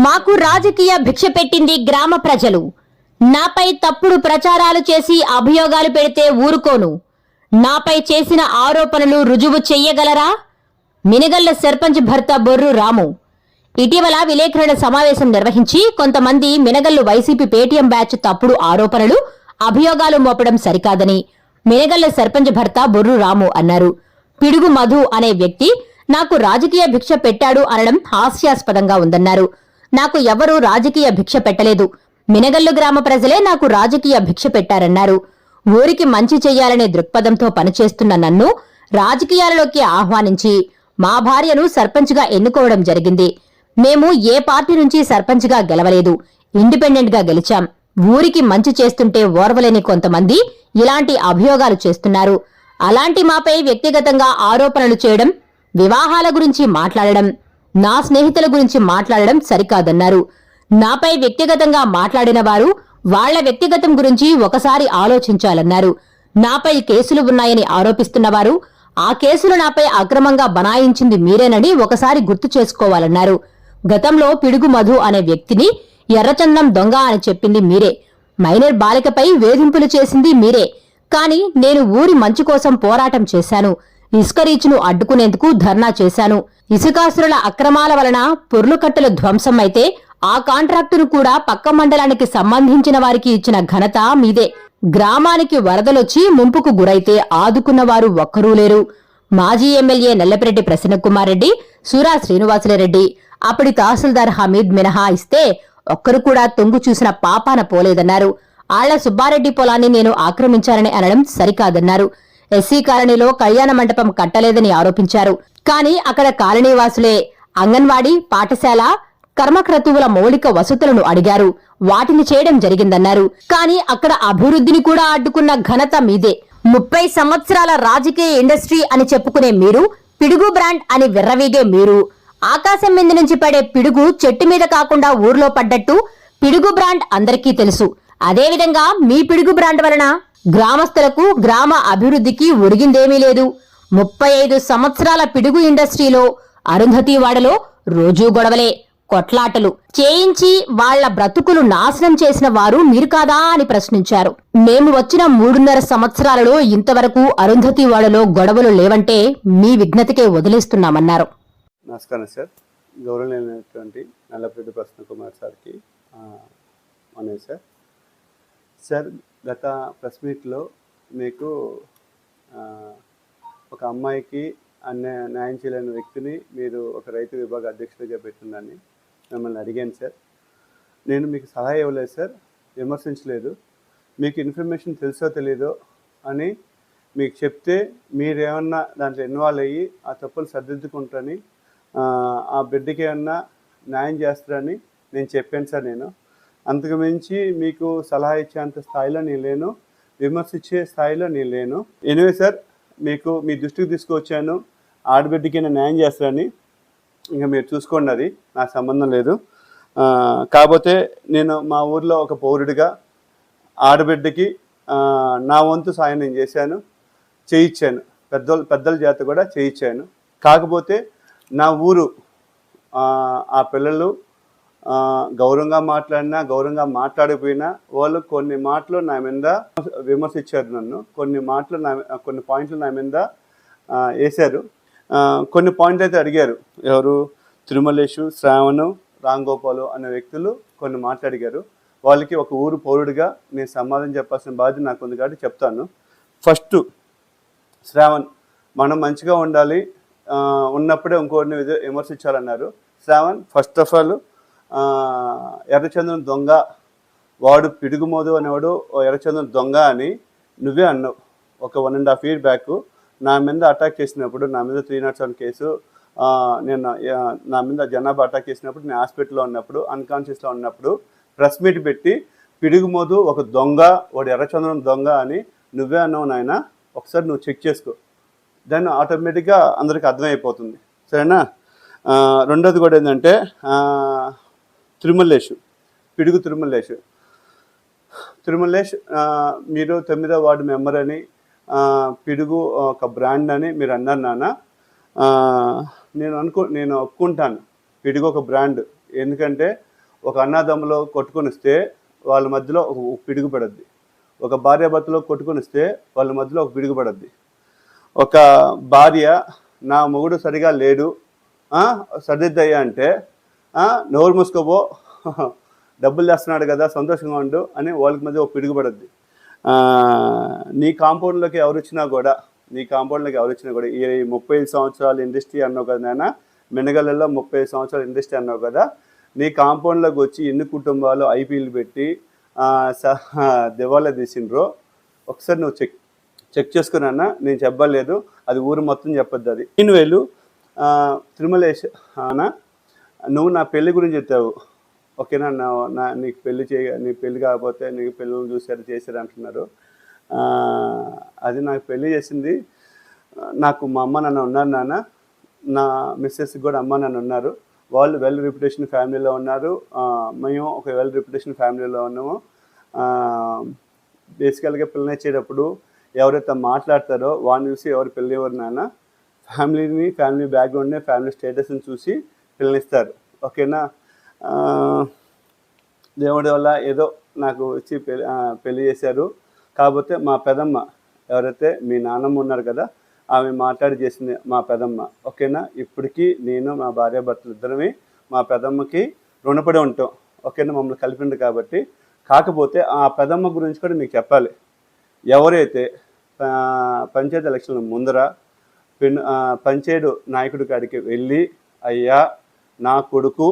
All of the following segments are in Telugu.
మాకు రాజకీయ భిక్ష పెట్టింది గ్రామ ప్రజలు. నాపై తప్పుడు ప్రచారాలు చేసి అభియోగాలు పెడితే ఊరుకోను. నాపై చేసిన ఆరోపణలు రుజువు చెయ్యగలరా? మినగళ్ల సర్పంచ్ భర్త బొర్రు రాము ఇటీవల విలేకరుల సమావేశం నిర్వహించి కొంతమంది మినగల్లు వైసీపీ పేటీఎం బ్యాచ్ తప్పుడు ఆరోపణలు, అభియోగాలు మోపడం సరికాదని మినగళ్ల సర్పంచ్ భర్త బొర్రు రాము అన్నారు. పిడుగు మధు అనే వ్యక్తి నాకు రాజకీయ భిక్ష పెట్టాడు అనడం హాస్యాస్పదంగా ఉందన్నారు. నాకు ఎవరూ రాజకీయ భిక్ష పెట్టలేదు. మినగల్లు గ్రామ ప్రజలే నాకు రాజకీయ భిక్ష పెట్టారన్నారు. ఊరికి మంచి చెయ్యాలనే దృక్పథంతో పనిచేస్తున్న నన్ను రాజకీయాలలోకి ఆహ్వానించి మా భార్యను సర్పంచ్గా ఎన్నుకోవడం జరిగింది. మేము ఏ పార్టీ నుంచి సర్పంచ్గా గెలవలేదు, ఇండిపెండెంట్ గా గెలిచాం. ఊరికి మంచి చేస్తుంటే ఓర్వలేని కొంతమంది ఇలాంటి అభియోగాలు చేస్తున్నారు. అలాంటి మాపై వ్యక్తిగతంగా ఆరోపణలు చేయడం, వివాహాల గురించి మాట్లాడడం, నా స్నేహితుల గురించి మాట్లాడడం సరికాదన్నారు. నాపై వ్యక్తిగతంగా మాట్లాడిన వారు వాళ్ల వ్యక్తిగతం గురించి ఒకసారి ఆలోచించాలన్నారు. నాపై కేసులు ఉన్నాయని ఆరోపిస్తున్నవారు ఆ కేసులు నాపై అక్రమంగా బనాయించింది మీరేనని ఒకసారి గుర్తు చేసుకోవాలన్నారు. గతంలో పిడుగు మధు అనే వ్యక్తిని ఎర్రచందనం దొంగ అని చెప్పింది మీరే. మైనర్ బాలికపై వేధింపులు చేసింది మీరే. కానీ నేను ఊరి మంచి కోసం పోరాటం చేశాను. ఇసుక రీచ్ను అడ్డుకునేందుకు ధర్నా చేశాను. ఇసుకాసురుల అక్రమాల వలన పొర్లుకట్టలు ధ్వంసం అయితే ఆ కాంట్రాక్టును కూడా పక్క మండలానికి సంబంధించిన వారికి ఇచ్చిన ఘనత మీదే. గ్రామానికి వరదలొచ్చి ముంపుకు గురైతే ఆదుకున్నవారు ఒక్కరూ లేరు. మాజీ ఎమ్మెల్యే నల్లపిరెడ్డి ప్రసన్నకుమార్ రెడ్డి, సూరా శ్రీనివాసులరెడ్డి, అప్పటి తహసీల్దార్ హమీద్ మినహా ఇస్తే ఒక్కరు కూడా తొంగు చూసిన పాపాన పోలేదన్నారు. ఆళ్ల సుబ్బారెడ్డి పొలాన్ని నేను ఆక్రమించానని అనడం సరికాదన్నారు. ఎస్సీ కాలనీలో కళ్యాణ మండపం కట్టలేదని ఆరోపించారు. కానీ అక్కడ కాలనీవాసులే అంగన్వాడీ, పాఠశాల, కర్మక్రతువుల మౌలిక వసతులను అడిగారు. వాటిని చేయడం జరిగిందన్నారు. కానీ అక్కడ అభివృద్ధిని కూడా అడ్డుకున్న ఘనత మీదే. 30 సంవత్సరాల రాజకీయ ఇండస్ట్రీ అని చెప్పుకునే మీరు, పిడుగు బ్రాండ్ అని విర్రవీగే మీరు, ఆకాశం మీద నుంచి పడే పిడుగు చెట్టు మీద కాకుండా ఊర్లో పడ్డట్టు పిడుగు బ్రాండ్ అందరికీ తెలుసు. అదేవిధంగా మీ పిడుగు బ్రాండ్ వలన గ్రామస్తులకు, గ్రామ అభివృద్ధికి ఒరిగిందేమీ లేదు. 35 సంవత్సరాల పిడుగు ఇండస్ట్రీలో అరుంధతివాడలో రోజూ గొడవలే, కొట్లాటలు చేయించి వాళ్ల బ్రతుకులు నాశనం చేసిన వారు మీరు కాదా అని ప్రశ్నించారు. మేము వచ్చిన 3.5 సంవత్సరాలలో ఇంతవరకు అరుంధతివాడలో గొడవలు లేవంటే మీ విఘ్నతకే వదిలేస్తున్నామన్నారు. నమస్కారం సార్. గౌరవనీయులైనటువంటి నల్లపిరెడ్డి ప్రసన్నకుమార్ సార్కి అనే సార్ గత ప్రెస్ మీట్లో మీకు ఒక అమ్మాయికి న్యాయం చేయలేని వ్యక్తిని మీరు ఒక రైతు విభాగ అధ్యక్షుడిగా పెట్టిందని మిమ్మల్ని అడిగాను సార్. నేను మీకు సలహా ఇవ్వలేదు సార్, విమర్శించలేదు. మీకు ఇన్ఫర్మేషన్ తెలుసో తెలీదో అని మీకు చెప్తే మీరేమన్నా దాంట్లో ఇన్వాల్వ్ అయ్యి ఆ తప్పులు సరిదిద్దుకుంటారని, ఆ బిడ్డకి ఏమన్నా న్యాయం చేస్తారని నేను చెప్పాను సార్. నేను అంతకు మించి మీకు సలహా ఇచ్చేంత స్థాయిలో నేను లేను, విమర్శించే స్థాయిలో నేను లేను. ఎనివే సార్, మీకు మీ దృష్టికి తీసుకువచ్చాను. ఆడబిడ్డకి నేను న్యాయం చేస్తారని, ఇంకా మీరు చూసుకోండి, అది నాకు సంబంధం లేదు. కాకపోతే నేను మా ఊర్లో ఒక పౌరుడిగా ఆడబిడ్డకి నా వంతు సాయం నేను చేశాను, చేయించాను. పెద్దల చేత కూడా చేయించాను. కాకపోతే నా ఊరు ఆ పిల్లలు గౌరవంగా మాట్లాడినా, గౌరవంగా మాట్లాడిపోయినా వాళ్ళు కొన్ని మాటలు నా మీద విమర్శించారు. నన్ను కొన్ని పాయింట్లు నా మీద వేశారు. కొన్ని పాయింట్లు అయితే అడిగారు. ఎవరు? తిరుమలేషు, శ్రావణు, రాంగోపాలు అనే వ్యక్తులు కొన్ని మాటలు అడిగారు. వాళ్ళకి ఒక ఊరు పౌరుడిగా నేను సమాధానం చెప్పాల్సిన బాధ్యత నాకు ఉంది కాబట్టి చెప్తాను. ఫస్ట్, శ్రావణ్ మనం మంచిగా ఉండాలి, ఉన్నప్పుడే ఇంకోటిని విమర్శించాలన్నారు. శ్రావణ్ ఫస్ట్ ఆఫ్ ఆల్ ఎర్రచందనం దొంగ, వాడు పిడుగుమోదు అనేవాడు ఎర్రచందనం దొంగ అని నువ్వే అన్నావు. ఒక 1.5 years బ్యాక్ నా మీద అటాక్ చేసినప్పుడు, నా మీద 307 కేసు, నేను నా మీద జనాభా అటాక్ చేసినప్పుడు, నేను హాస్పిటల్లో ఉన్నప్పుడు, అన్కాన్షియస్లో ఉన్నప్పుడు ప్రెస్ మీట్ పెట్టి పిడుగుమోదు ఒక దొంగ, వాడు ఎర్రచందనం దొంగ అని నువ్వే అన్నావు నాయన. ఒకసారి నువ్వు చెక్ చేసుకో, దాన్ని ఆటోమేటిక్గా అందరికీ అర్థమైపోతుంది, సరేనా? రెండోది కూడా ఏంటంటే పిడుగు తిరుమలేష్ మీరు 9వ వార్డు మెంబర్ అని, పిడుగు ఒక బ్రాండ్ అని మీరు అన్నారు నాన్న. నేను ఒప్పుకుంటాను, పిడుగు ఒక బ్రాండ్. ఎందుకంటే ఒక అన్నదమ్ములో కొట్టుకొనిస్తే వాళ్ళ మధ్యలో ఒక పిడుగు పడద్ది, ఒక భార్యాభర్తలో కొట్టుకొనిస్తే వాళ్ళ మధ్యలో ఒక పిడుగు పడద్ది. ఒక భార్య నా మొగుడు సరిగా లేడు సరిద్దయ్యా అంటే నోరు మూసుకోబో డబ్బులు తెస్తున్నాడు కదా సంతోషంగా ఉండు అని వాళ్ళకి మధ్య ఒక పిడుగు పడద్ది. నీ కాంపౌండ్లోకి ఎవరు వచ్చినా కూడా ఈ 35 సంవత్సరాల ఇండస్ట్రీ అన్నావు కదా నాన్న, మెనగలలో 35 సంవత్సరాల ఇండస్ట్రీ అన్నావు కదా, నీ కాంపౌండ్లోకి వచ్చి ఎన్ని కుటుంబాలు ఐపీఎల్ పెట్టి దివాలా తీసిండ్రో ఒకసారి నువ్వు చెక్ చేసుకున్నా. నేను చెప్పలేదు, అది ఊరు మొత్తం చెప్పొద్దు. అది వేలు తిరుమలేష్ నువ్వు నా పెళ్లి గురించి చెప్తావు, ఓకేనా? నీకు నీ పెళ్లి కాకపోతే నీకు పెళ్ళిని చూసారు చేశారు అంటున్నారు. అది నాకు పెళ్లి చేసింది, నాకు మా అమ్మ నాన్న ఉన్నారు నాన్న, నా మిస్సెస్కి కూడా అమ్మ నాన్న ఉన్నారు. వాళ్ళు వెల్ రిప్యుటేషన్ ఫ్యామిలీలో ఉన్నారు, మేము ఒక వెల్ రిప్యుటేషన్ ఫ్యామిలీలో ఉన్నాము. బేసికల్గా పిల్లనిచ్చేటప్పుడు ఎవరైతే మాట్లాడతారో వాళ్ళని చూసి ఎవరు పెళ్ళేవారు నాన్న, ఫ్యామిలీ బ్యాక్గ్రౌండ్ని ఫ్యామిలీ స్టేటస్ని చూసి పిల్లనిస్తారు, ఓకేనా? దేవుడి వల్ల ఏదో నాకు వచ్చి పెళ్లి చేశారు. కాకపోతే మా పెదమ్మ ఎవరైతే మీ నాన్నమ్మ ఉన్నారు కదా, ఆమె మాట్లాడి చేసింది మా పెదమ్మ, ఓకేనా? ఇప్పటికీ నేను మా భార్యాభర్తలు ఇద్దరమే మా పెదమ్మకి రుణపడి ఉంటాం, ఓకేనా? మమ్మల్ని కలిపింది కాబట్టి. కాకపోతే ఆ పెదమ్మ గురించి కూడా మీకు చెప్పాలి. ఎవరైతే పంచాయతీ ఎలక్షన్ల ముందర పంచాయతీ నాయకుడి కాడికి వెళ్ళి, అయ్యా నా కొడుకు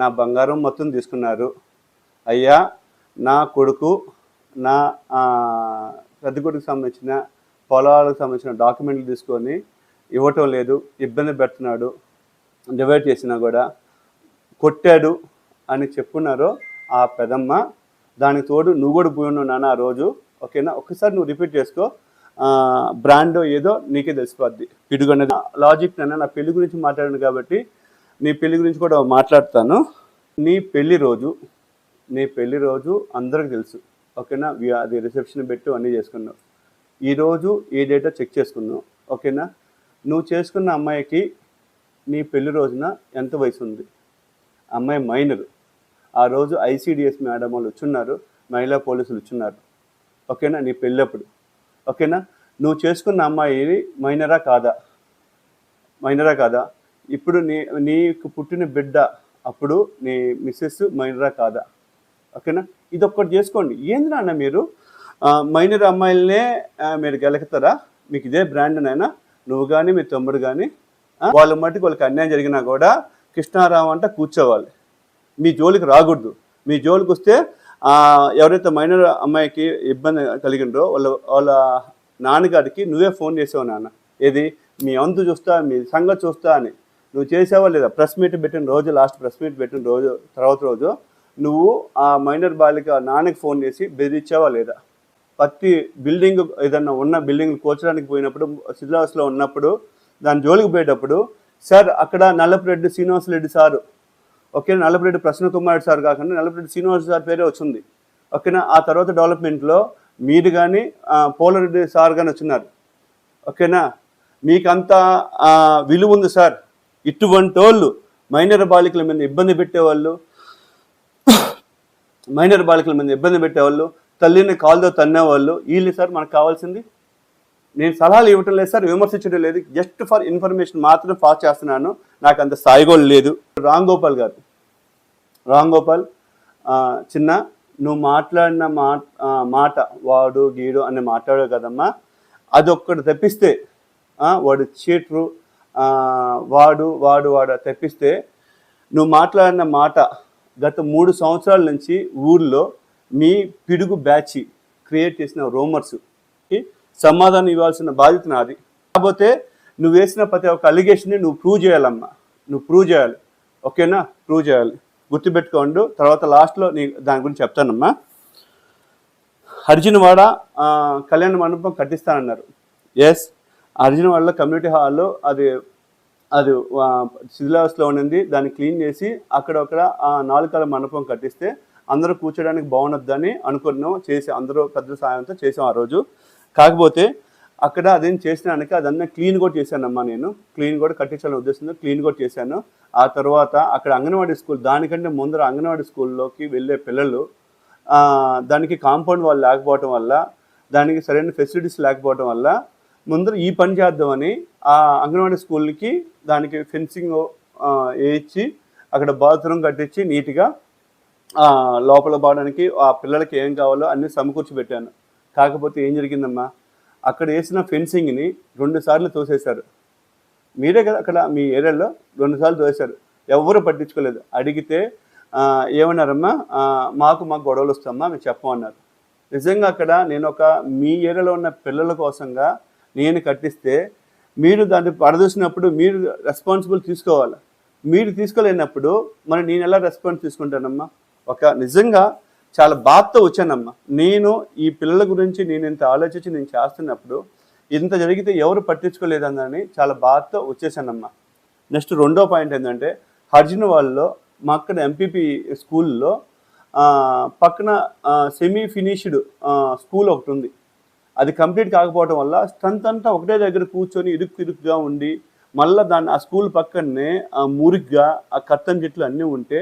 నా బంగారం మొత్తం తీసుకున్నారు, అయ్యా నా కొడుకు నా పెద్ద కొడుకు సంబంధించిన పొలాలకు సంబంధించిన డాక్యుమెంట్లు తీసుకొని ఇవ్వటం లేదు, ఇబ్బంది పెడుతున్నాడు, డివైడ్ చేసినా కూడా కొట్టాడు అని చెప్పున్నారో ఆ పెదమ్మ, దానికి తోడు నువ్వు కూడా పోయి ఉన్నావు నాన్న ఆ రోజు, ఓకేనా? ఒక్కసారి నువ్వు రిపీట్ చేసుకో, బ్రాండ్ ఏదో నీకే తెలిసిపోద్ది. పిడుగు అనేది లాజిక్ నాన్న. నా పెళ్లి గురించి మాట్లాడాను కాబట్టి నీ పెళ్లి గురించి కూడా మాట్లాడతాను. నీ పెళ్లి రోజు అందరికి తెలుసు, ఓకేనా? అది రిసెప్షన్ పెట్టి అన్నీ చేసుకున్నావు. ఈరోజు ఏ డేటా చెక్ చేసుకున్నావు, ఓకేనా? నువ్వు చేసుకున్న అమ్మాయికి నీ పెళ్లి రోజున ఎంత వయసు ఉంది? అమ్మాయి మైనర్. ఆ రోజు ఐసిడిఎస్ మేడం వాళ్ళు వచ్చున్నారు, మహిళా పోలీసులు వచ్చున్నారు, ఓకేనా? నీ పెళ్ళప్పుడు, ఓకేనా? నువ్వు చేసుకున్న అమ్మాయి మైనరా కాదా? ఇప్పుడు నీకు పుట్టిన బిడ్డ అప్పుడు నీ మిస్సెస్ మైనరా కాదా, ఓకేనా? ఇది ఒక్కటి చేసుకోండి. ఏంది నాన్న మీరు మైనర్ అమ్మాయిలనే మీరు గెలుకుతారా? మీకు ఇదే బ్రాండ్ నైనా, నువ్వు కానీ మీ తమ్ముడు కానీ వాళ్ళ మట్టుకు వాళ్ళకి అన్యాయం జరిగినా కూడా కృష్ణారావు అంట కూర్చోవాలి, మీ జోలికి రాకూడదు. మీ జోలికి వస్తే ఎవరైతే మైనర్ అమ్మాయికి ఇబ్బంది కలిగిండ్రో వాళ్ళ నాన్నగారికి నువ్వే ఫోన్ చేసావు నాన్న, ఏది మీ అంతు చూస్తా, మీ సంగతి చూస్తా అని. నువ్వు చేసావా లేదా? ప్రెస్ మీట్ పెట్టిన రోజు, లాస్ట్ ప్రెస్ మీట్ పెట్టిన రోజు తర్వాత రోజు నువ్వు ఆ మైనర్ బాలిక నాన్నకి ఫోన్ చేసి బెదిరించావా లేదా? ప్రతి బిల్డింగ్ ఏదన్నా ఉన్న బిల్డింగ్ కూర్చడానికి పోయినప్పుడు, శిథిలావస్థలో ఉన్నప్పుడు, దాని జోలికి పోయేటప్పుడు, సార్ అక్కడ Nallapureddy Srinivasareddy sir, okay, Nallapureddy Prasanna Kumar sir కాకుండా నల్లపురెడ్డి శ్రీనివాస సార్ పేరే వచ్చింది, ఓకేనా? ఆ తర్వాత డెవలప్మెంట్లో మీరు కానీ పోలరెడ్డి సార్ కానీ వచ్చినారు, ఓకేనా? మీకంత విలువ ఉంది సార్. ఇటువంటి వాళ్ళు మైనర్ బాలికల మీద ఇబ్బంది పెట్టేవాళ్ళు, తల్లిని కాలుతో తన్నేవాళ్ళు వీళ్ళు సార్ మనకు కావాల్సింది. నేను సలహాలు ఇవ్వటం లేదు సార్, విమర్శించడం లేదు, జస్ట్ ఫర్ ఇన్ఫర్మేషన్ మాత్రం పాస్ చేస్తున్నాను. నాకు అంత స్థాయిగోలు లేదు. రామ్ గోపాల్ చిన్న, నువ్వు మాట్లాడిన మాట వాడు గీడు అని మాట్లాడావు కదమ్మా, అదొక్కటి తప్పిస్తే వాడు చీటరు, వాడు తప్పిస్తే నువ్వు మాట్లాడిన మాట గత 3 సంవత్సరాల నుంచి ఊర్లో మీ పిడుగు బ్యాచ్ క్రియేట్ చేసిన రూమర్స్కి సమాధానం ఇవ్వాల్సిన బాధ్యత నాది. కాకపోతే నువ్వు వేసిన ప్రతి ఒక్క అలిగేషన్ని నువ్వు ప్రూవ్ చేయాలమ్మా, ఓకేనా? ప్రూవ్ చేయాలి, గుర్తుపెట్టుకోండి. తర్వాత లాస్ట్లో దాని గురించి చెప్తానమ్మా. అర్జునవాడ కళ్యాణ మండపం కట్టిస్తానన్నారు. ఎస్, అర్జునవాడలో కమ్యూనిటీ హాల్లో అది శిథిలావస్థలో ఉండింది, దాన్ని క్లీన్ చేసి అక్కడ 4 మండపం కట్టిస్తే అందరూ కూర్చోడానికి బాగున్నదని అనుకున్నాం, అందరూ పెద్దల సాయంతో చేసాం ఆ రోజు. కాకపోతే అక్కడ అదేం చేసినానికి అదన్నా క్లీన్ కూడా చేశానమ్మా. నేను క్లీన్ కూడా కట్టించాలని ఉద్దేశంతో క్లీన్ కూడా చేశాను. ఆ తర్వాత అక్కడ అంగన్వాడీ స్కూల్, దానికంటే ముందర అంగన్వాడీ స్కూల్లోకి వెళ్ళే పిల్లలు దానికి కాంపౌండ్ వాళ్ళు లేకపోవటం వల్ల, దానికి సరైన ఫెసిలిటీస్ లేకపోవటం వల్ల ముందర ఈ పని చేద్దామని ఆ అంగన్వాడీ స్కూల్కి దానికి ఫెన్సింగ్ వేయించి అక్కడ బాత్రూమ్ కట్టించి నీట్గా లోపల పోవడానికి ఆ పిల్లలకి ఏం కావాలో అన్నీ సమకూర్చి పెట్టాను. కాకపోతే ఏం జరిగిందమ్మా, అక్కడ వేసిన ఫెన్సింగ్ని 2 సార్లు తోసేశారు. మీరే కదా అక్కడ మీ ఏరియాలో 2 సార్లు తోసేశారు. ఎవరు పట్టించుకోలేదు. అడిగితే ఏమన్నారమ్మా, మాకు గొడవలు వస్తామా మేము చెప్పమన్నారు. నిజంగా అక్కడ నేను మీ ఏరియాలో ఉన్న పిల్లల కోసంగా నేను కట్టిస్తే మీరు దాన్ని పడదూసినప్పుడు మీరు రెస్పాన్సిబుల్ తీసుకోవాలి. మీరు తీసుకోలేనప్పుడు మరి నేను ఎలా రెస్పాన్స్ తీసుకుంటానమ్మా? నిజంగా చాలా బాధతో వచ్చానమ్మా. నేను ఈ పిల్లల గురించి నేను ఇంత ఆలోచించి నేను చేస్తున్నప్పుడు ఇంత జరిగితే ఎవరు పట్టించుకోలేదని చాలా బాధతో వచ్చేసానమ్మా. నెక్స్ట్ 2వ పాయింట్ ఏంటంటే, హర్జన్ వాళ్ళలో మా అక్కడ ఎంపీపీ స్కూల్లో పక్కన సెమీ ఫినిష్డ్ స్కూల్ ఒకటి ఉంది. అది కంప్లీట్ కాకపోవడం వల్ల స్ట్రెంత్ అంతా ఒకటే దగ్గర కూర్చొని ఇరుక్కుగా ఉండి, మళ్ళీ ఆ స్కూల్ పక్కనే మురిగ్గా ఆ కట్టం చెట్లు అన్నీ ఉంటే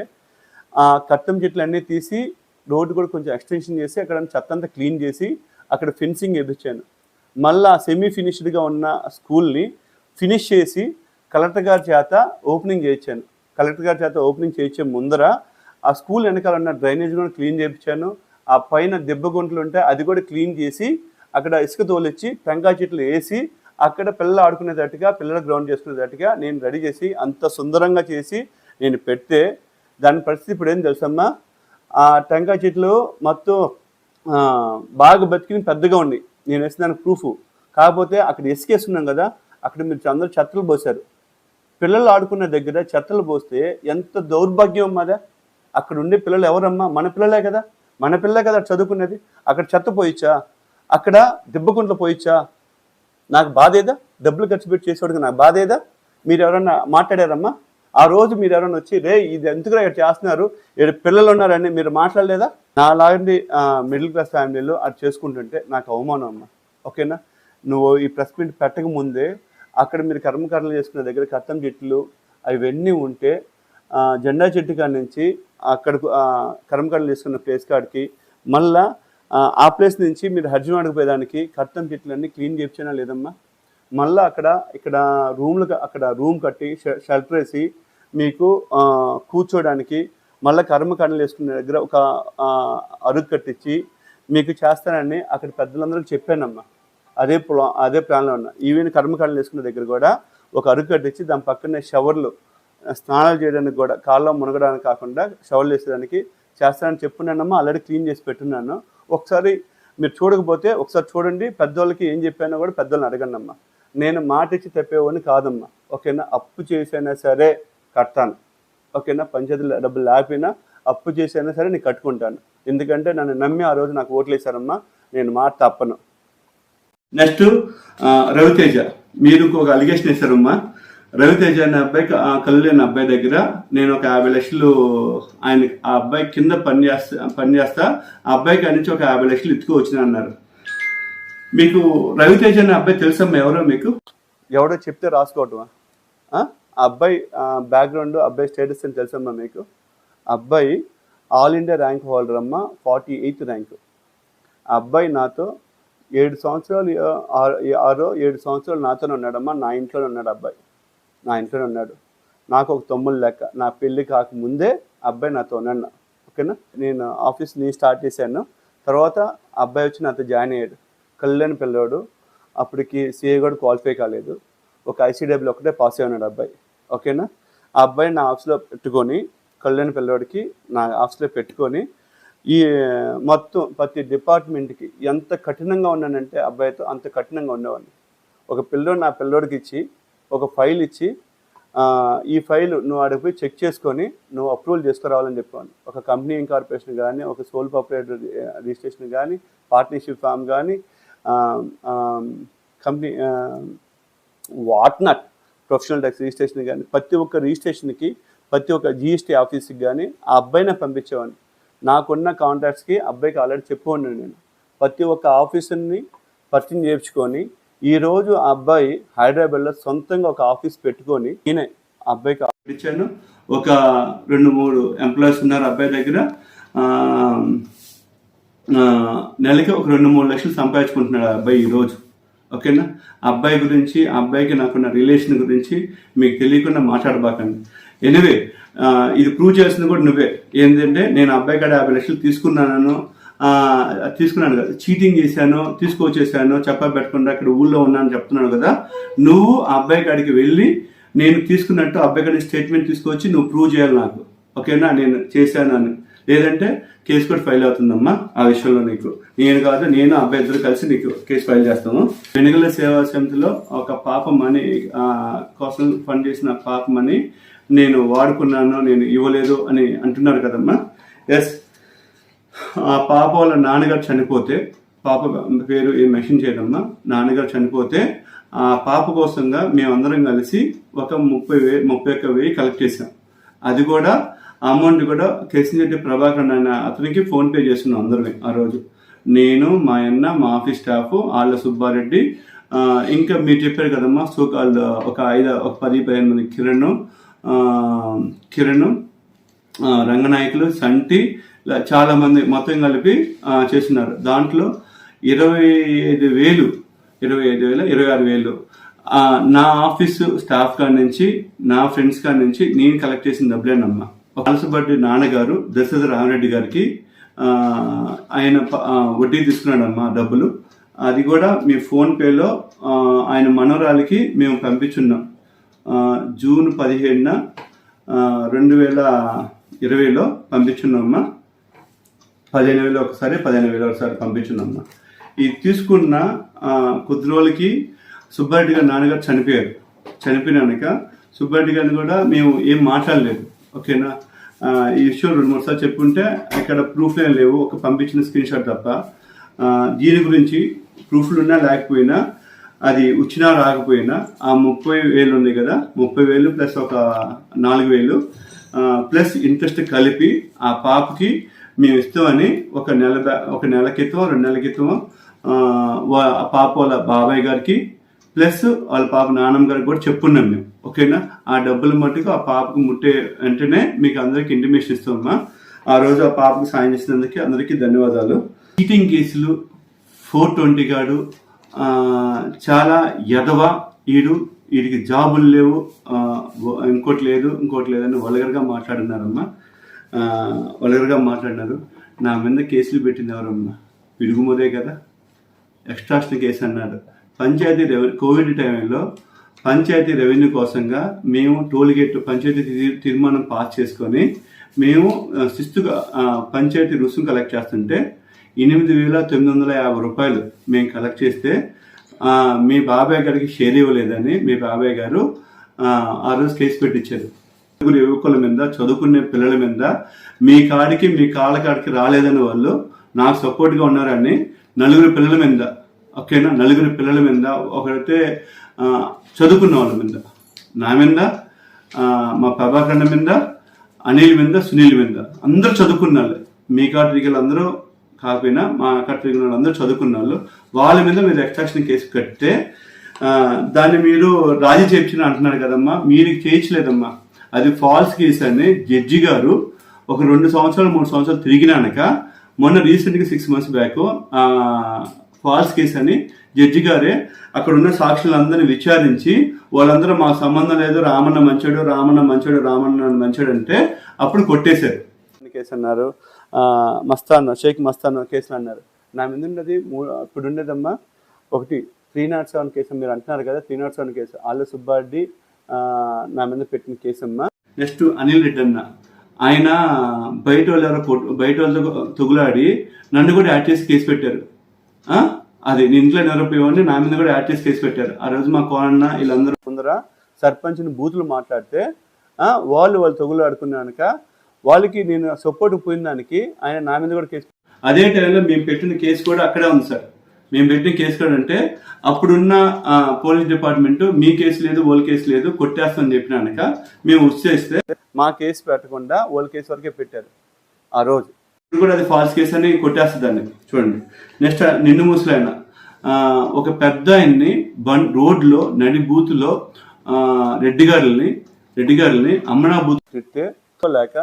ఆ కట్టం చెట్లు అన్నీ తీసి రోడ్డు కూడా కొంచెం ఎక్స్టెన్షన్ చేసి అక్కడ చెత్త అంతా క్లీన్ చేసి అక్కడ ఫెన్సింగ్ వేయించాను. మళ్ళీ సెమీ ఫినిష్డ్గా ఉన్న స్కూల్ని ఫినిష్ చేసి కలెక్టర్ గారి చేత ఓపెనింగ్ చేయించాను. కలెక్టర్ గారి చేత ఓపెనింగ్ చేయించే ముందర ఆ స్కూల్ వెనకాల ఉన్న డ్రైనేజ్ కూడా క్లీన్ చేయించాను. ఆ పైన దెబ్బ గుంటలు ఉంటే అది కూడా క్లీన్ చేసి అక్కడ ఇసుక తోలిచ్చి టెంకాయ చెట్లు వేసి అక్కడ పిల్లలు ఆడుకునేటట్టుగా, పిల్లలు గ్రౌండ్ చేసుకునేటట్టుగా నేను రెడీ చేసి అంత సుందరంగా చేసి నేను పెడితే దాని పరిస్థితి ఇప్పుడు ఏం తెలుసమ్మా, ఆ టెంకాయ చెట్లు మొత్తం బాగా బతికిన పెద్దగా ఉన్నాయి. నేను వేసిన దానికి ప్రూఫ్. కాకపోతే అక్కడ ఇసుకేస్తున్నాం కదా, అక్కడ మీరు అందరూ చెత్తలు పోసారు. పిల్లలు ఆడుకునే దగ్గర చెత్తలు పోస్తే ఎంత దౌర్భాగ్యం అదే. అక్కడ ఉండే పిల్లలు ఎవరమ్మా? మన పిల్లలే కదా, మన పిల్లలే కదా చదువుకునేది. అక్కడ చెత్త పోయిచ్చా, అక్కడ దెబ్బకుంట్లు పోయిచ్చా? నాకు బాధేదా? డబ్బులు ఖర్చు పెట్టి చేసేవాడికి నాకు బాధేదా? మీరు ఎవరన్నా మాట్లాడారమ్మా? ఆ రోజు మీరు ఎవరైనా వచ్చి రే ఇది ఎందుకురా ఇక్కడ చేస్తున్నారు, ఇక్కడ పిల్లలు ఉన్నారని మీరు మాట్లాడలేదా? నాలాంటి మిడిల్ క్లాస్ ఫ్యామిలీలో అది చేసుకుంటుంటే నాకు అవమానం అమ్మా. ఓకేనా? నువ్వు ఈ ప్రెస్ మీట్ పెట్టక ముందే అక్కడ మీరు కర్మకారణలు చేసుకునే దగ్గర కట్టం చెట్లు అవన్నీ ఉంటే జెండా చెట్టు కాడి నుంచి అక్కడకు కర్మకారణలు చేసుకున్న ప్లేస్ కాడికి మళ్ళా ఆ ప్లేస్ నుంచి మీరు హర్జన్వాడకు పోయేదానికి కట్టం చెట్లన్నీ క్లీన్ చేయించినా లేదమ్మా? మళ్ళీ ఇక్కడ రూమ్ కట్టి షెల్టర్ వేసి మీకు కూర్చోడానికి మళ్ళీ కర్మకాండలు వేసుకునే దగ్గర ఒక అరుగు కట్టించి మీకు చేస్తానని అక్కడ పెద్దలందరికీ చెప్పానమ్మా. అదే ప్లాన్లో ఉన్నా. ఈవెన్ కర్మకాండలు వేసుకునే దగ్గర కూడా ఒక అరుగు కట్టించి దాని పక్కనే షవర్లు, స్నానాలు చేయడానికి కూడా, కాళ్ళలో మునగడానికి కాకుండా షవర్లు వేసేదానికి చేస్తానని చెప్పున్నానమ్మా. ఆల్రెడీ క్లీన్ చేసి పెట్టున్నాను. ఒకసారి మీరు చూడకపోతే ఒకసారి చూడండి. పెద్దవాళ్ళకి ఏం చెప్పానో కూడా పెద్దవాళ్ళని అడగండి అమ్మా. నేను మాట ఇచ్చి తప్పేవాడిని కాదమ్మా. ఓకేనా? అప్పు చేసైనా సరే కడతాను. ఓకేనా? పంచాయతీ డబ్బులు లేకపోయినా అప్పు చేసైనా సరే నేను కట్టుకుంటాను. ఎందుకంటే నన్ను నమ్మి ఆ రోజు నాకు ఓట్లు వేశారమ్మా. నేను మాట తప్పను. నెక్స్ట్ రవితేజ, మీరు ఇంకొక అలిగేషన్ వేశారమ్మా. రవితేజ అనే అబ్బాయి, కళ్ళు లేని అబ్బాయి దగ్గర నేను ఒక 50 లక్షలు ఆ అబ్బాయి కింద పని చేస్తా ఆ అబ్బాయికి నుంచి ఒక 50 లక్షలు ఎత్తుకు వచ్చినా అన్నారు. మీకు రవితేజ అనే అబ్బాయి తెలుసమ్మా? ఎవరో మీకు ఎవడో చెప్తే రాసుకోవటమా? ఆ అబ్బాయి బ్యాక్గ్రౌండ్, అబ్బాయి స్టేటస్ అని తెలుసమ్మా మీకు? అబ్బాయి ఆల్ ఇండియా ర్యాంక్ హోల్డర్ అమ్మా, 48th ర్యాంకు. ఆ అబ్బాయి నాతో 7 సంవత్సరాలు 7 సంవత్సరాలు నాతోనే ఉన్నాడమ్మా. నా ఇంట్లోనే ఉన్నాడు అబ్బాయి. నా ఇంట్లోనే ఉన్నాడు. నాకు ఒక తమ్ముడు లెక్క. నా పెళ్ళి కాకముందే అబ్బాయి నాతో ఉన్నాడు. ఓకేనా? నేను ఆఫీస్ని స్టార్ట్ చేశాను. తర్వాత అబ్బాయి వచ్చి నాతో జాయిన్ అయ్యాడు. కళ్యాణ్ పిల్లవాడు. అప్పటికి సిఏ కూడా క్వాలిఫై కాలేదు. ఒక ICW ఒకటే పాస్ అయి ఉన్నాడు అబ్బాయి. ఓకేనా? ఆ అబ్బాయి నా ఆఫీస్లో పెట్టుకొని, కళ్యాణ్ పిల్లవాడికి నా ఆఫీస్లో పెట్టుకొని ఈ మొత్తం ప్రతి డిపార్ట్మెంట్కి ఎంత కఠినంగా ఉన్నానంటే అబ్బాయితో అంత కఠినంగా ఉండేవాడిని. ఒక పిల్లోడు నా పిల్లోడికి ఇచ్చి ఒక ఫైల్ ఇచ్చి ఈ ఫైల్ నువ్వు అడిగిపోయి చెక్ చేసుకొని నువ్వు అప్రూవల్ చేసుకురావాలని చెప్పాను. ఒక కంపెనీ ఇన్కార్పొరేషన్ కానీ, ఒక సోల్ ప్రొప్రైటర్ రిజిస్ట్రేషన్ కానీ, పార్ట్నర్షిప్ ఫామ్ కానీ, company whatnot professional tax registration కానీ, ప్రతి ఒక్క రిజిస్ట్రేషన్కి, ప్రతి ఒక్క GST ఆఫీస్కి కానీ ఆ అబ్బాయినే పంపించేవాడిని. నాకున్న కాంటాక్ట్స్కి అబ్బాయికి ఆల్రెడీ చెప్పేవాడిని. నేను ప్రతి ఒక్క ఆఫీసర్ని పరిచయం చేయించుకొని ఈ రోజు ఆ అబ్బాయి హైదరాబాద్లో సొంతంగా ఒక ఆఫీస్ పెట్టుకొని ఈయన అబ్బాయికి ఆఫర్ ఇచ్చాను. ఒక 2-3 ఎంప్లాయీస్ ఉన్నారు అబ్బాయి దగ్గర. నెలకి ఒక 2-3 లక్షలు సంపాదించుకుంటున్నాడు ఆ అబ్బాయి ఈరోజు. ఓకేనా? అబ్బాయి గురించి, అబ్బాయికి నాకున్న రిలేషన్ గురించి మీకు తెలియకుండా మాట్లాడబాకండి. ఎనివే ఇది ప్రూవ్ చేసింది కూడా నువ్వే. ఏంటంటే నేను అబ్బాయి కాడ 50 లక్షలు తీసుకున్నాను కదా, చీటింగ్ చేశాను, తీసుకొచ్చేసాను, చెప్పా పెట్టకుండా అక్కడ ఊళ్ళో ఉన్నాను చెప్తున్నాను కదా. నువ్వు ఆ అబ్బాయి కాడికి వెళ్ళి నేను తీసుకున్నట్టు అబ్బాయి కాడికి స్టేట్మెంట్ తీసుకొచ్చి నువ్వు ప్రూవ్ చేయాలి నాకు. ఓకేనా? నేను చేశాను అని. లేదంటే కేసు కూడా ఫైల్ అవుతుందమ్మా ఆ విషయంలో. నీకు నేను కాదు, నేను అబ్బాయి ఇద్దరు కలిసి నీకు కేసు ఫైల్ చేస్తాము. వెనుగల సేవా సమితిలో ఒక పాప మనీ కోసం ఫండ్ చేసిన పాప మనీ నేను వాడుకున్నాను, నేను ఇవ్వలేదు అని అంటున్నారు కదమ్మా. ఎస్, ఆ పాప వాళ్ళ నాన్నగారు చనిపోతే, పాప పేరు ఏం మెన్షన్ చేయదమ్మా, నాన్నగారు చనిపోతే ఆ పాప కోసంగా మేమందరం కలిసి ఒక 31,000 కలెక్ట్ చేసాం. అది కూడా అమౌంట్ కూడా కేసిరెడ్డి ప్రభాకర్ అనే అతనికి ఫోన్పే చేస్తున్నాం అందరమే. ఆ రోజు నేను, మా అన్న, మా ఆఫీస్ స్టాఫ్, ఆళ్ళ సుబ్బారెడ్డి, ఇంకా మీరు చెప్పారు కదమ్మా సోకాళ్ళు ఒక 10-15 మంది, కిరణ్, రంగనాయకులు, సంటి, చాలా మంది మొత్తం కలిపి చేస్తున్నారు. దాంట్లో 26,000 నా ఆఫీసు స్టాఫ్ కాడి నుంచి, నా ఫ్రెండ్స్ కాడి నుంచి నేను కలెక్ట్ చేసిన డబ్బులేనమ్మా. కాలసబడ్డి నాన్నగారు దశరథ రామరెడ్డి గారికి ఆయన వడ్డీ తీసుకున్నాడమ్మా డబ్బులు. అది కూడా మీ ఫోన్పేలో ఆయన మనోరాలకి మేము పంపించున్నాం. జూన్ 17న 2020లో పంపించున్నామ్మా. 15,000 ఒకసారి, 15,000 ఒకసారి పంపించున్నామ్మా. ఇది తీసుకున్న కొద్ది రోజులకి సుబ్బారెడ్డి గారి నాన్నగారు చనిపోయినాక సుబ్బారెడ్డి గారిని కూడా మేము ఏం మాట్లాడలేదు. ఓకేనా? ఈ విషయం 2-3 సార్లు చెప్పుంటే ఇక్కడ ప్రూఫ్లు ఏం లేవు, ఒక పంపించిన స్క్రీన్ షాట్ తప్ప. దీని గురించి ప్రూఫ్లు ఉన్నా లేకపోయినా, అది వచ్చినా రాకపోయినా ఆ 30,000 ఉంది కదా, 30,000 ప్లస్ ఒక 4,000 ప్లస్ ఇంట్రెస్ట్ కలిపి ఆ పాపకి మేము ఇస్తామని ఒక నెల క్రితం, 2 నెలల క్రితం ఆ పాప వాళ్ళ బాబాయ్ గారికి ప్లస్ వాళ్ళ పాప నాన్నమ్మ గారికి కూడా చెప్పున్నాం మేము. ఓకేనా? ఆ డబ్బులు మట్టుకు ఆ పాపకు ముట్టే వెంటనే మీకు అందరికి ఇంటిమేషన్ ఇస్తామమ్మా. ఆ రోజు ఆ పాపకు సాయం చేసినందుకు అందరికీ ధన్యవాదాలు. చీటింగ్ కేసులు, 420 గాడు చాలా ఎదవ, వీడికి జాబులు లేవు, ఇంకోటి లేదని వల్గర్గా మాట్లాడినారు. నా మీద కేసులు పెట్టింది ఎవరమ్మా? పిడుగుమోదే కదా, ఎక్స్ట్రాషన్ కేసు అన్నాడు. కోవిడ్ టైంలో పంచాయతీ రెవెన్యూ కోసంగా మేము టోల్గేట్ పంచాయతీ తీర్మానం పాస్ చేసుకొని మేము శిస్తుగా పంచాయతీ రుసుము కలెక్ట్ చేస్తుంటే 8,950 రూపాయలు మేము కలెక్ట్ చేస్తే మీ బాబాయ్ గారికి షేర్ ఇవ్వలేదని మీ బాబాయ్ గారు ఆ రోజు కేసు పెట్టించారు. 4 యువకుల మీద, చదువుకునే పిల్లల మీద, మీ కాళ్ళ కాడికి రాలేదని వాళ్ళు నాకు సపోర్ట్గా ఉన్నారని 4 పిల్లల మీద. ఓకేనా? 4 పిల్లల మీద, ఒకరైతే చదువుకున్న వాళ్ళ మీద, నా మీద, మా ప్రభాకర్ మీద, అనిల్ మీద, సునీల్ మీద, అందరూ చదువుకున్న వాళ్ళు. మీ కాటికలు అందరూ కాకపోయినా మా కాటికల వాళ్ళు అందరూ చదువుకున్న వాళ్ళు. వాళ్ళ మీద మీరు ఎక్స్ట్రాక్షన్ కేసు కడితే దాన్ని మీరు రాజీ చేయించిన అంటున్నారు కదమ్మా. మీరు చేయించలేదమ్మా, అది ఫాల్స్ కేసు అని జడ్జి గారు ఒక 2 సంవత్సరాలు 3 సంవత్సరాలు తిరిగినాక మొన్న రీసెంట్గా 6 months బ్యాక్ ఫాల్స్ కేసు అని జడ్జి గారే అక్కడ ఉన్న సాక్షులందరినీ విచారించి వాళ్ళందరూ మాకు సంబంధం లేదు, రామన్న మంచోడు అంటే అప్పుడు కొట్టేశారు. కేసు అన్నారు, షేక్ మస్తాన్ కేసులు అన్నారు. నా మీద ఉన్నది ఇప్పుడు ఉండేదమ్మా ఒకటి 307 కేసు. మీరు అంటున్నారు కదా 307 కేసు, ఆళ్ళ సుబ్బారెడ్డి నా మీద పెట్టిన కేసు అమ్మా. నెక్స్ట్ అనిల్ రెడ్డి అన్న, ఆయన బయట వాళ్ళతో తగులాడి నన్ను కూడా యాడ్ చేసి కేసు పెట్టారు. అది నేను ఇంట్లో నిరూపేవాడిని, నా మీద కూడా యాడ్ చేసి కేసు పెట్టారు. ఆ రోజు మా కోనన్న వీళ్ళందరూ ముందర సర్పంచ్ని బూతులు మాట్లాడితే వాళ్ళు తగులాడుకున్నాక వాళ్ళకి నేను సపోర్ట్ పోయిన దానికి ఆయన నా మీద కూడా కేసు. అదే టైంలో మేము పెట్టిన కేసు కూడా అక్కడే ఉంది సార్. మేము పెట్టిన కేసు కూడా అంటే అప్పుడున్న పోలీస్ డిపార్ట్మెంట్ మీ కేసు లేదు, వాళ్ళ కేసు లేదు, కొట్టేస్తామని చెప్పినాక మేము వచ్చేస్తే మా కేసు పెట్టకుండా వాళ్ళ కేసు వరకే పెట్టారు ఆ రోజు. ఇప్పుడు కూడా అది ఫాల్స్ కేసు అని కొట్టేస్తుందండి. చూడండి. నెక్స్ట్ నిన్ను ముసలైన ఒక పెద్ద ఆయన్ని రోడ్లో నడి బూతులో రెడ్డి గారిని అమ్మనా బూత్ తిడితే లేక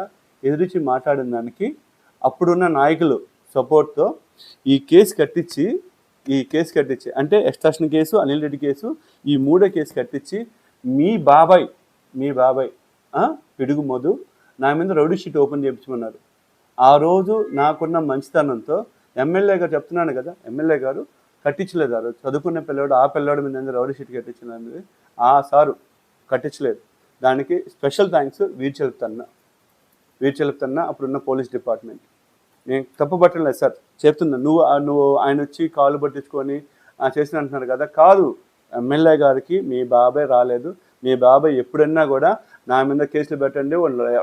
ఎదురించి మాట్లాడిన దానికి అప్పుడున్న నాయకులు సపోర్ట్తో ఈ కేసు కట్టించి అంటే extraction case, Anil Reddy case, ఈ 3 కేసు కట్టించి మీ బాబాయ్ పిడుగు మధు నా మీద రౌడీ షీట్ ఓపెన్ చేయించమన్నారు. ఆ రోజు నాకున్న మంచితనంతో ఎమ్మెల్యే గారు చెప్తున్నాను కదా, ఎమ్మెల్యే గారు కట్టించలేదు. ఆ రోజు చదువుకున్న పిల్లవాడు ఆ పిల్లవాడి మీద రౌడీ షీట్ కట్టించినది ఆ సారు కట్టించలేదు. దానికి స్పెషల్ థ్యాంక్స్ వీరు చెప్తున్నా అప్పుడున్న పోలీస్ డిపార్ట్మెంట్. నేను తప్పు పట్టలేదు సార్, చెప్తున్నా. నువ్వు ఆయన వచ్చి కాళ్ళు పట్టించుకొని చేసిన అంటున్నారు కదా, కాదు. ఎమ్మెల్యే గారికి మీ బాబాయ్ రాలేదు. మీ బాబాయ్ ఎప్పుడన్నా కూడా నా మీద కేసులు పెట్టండి,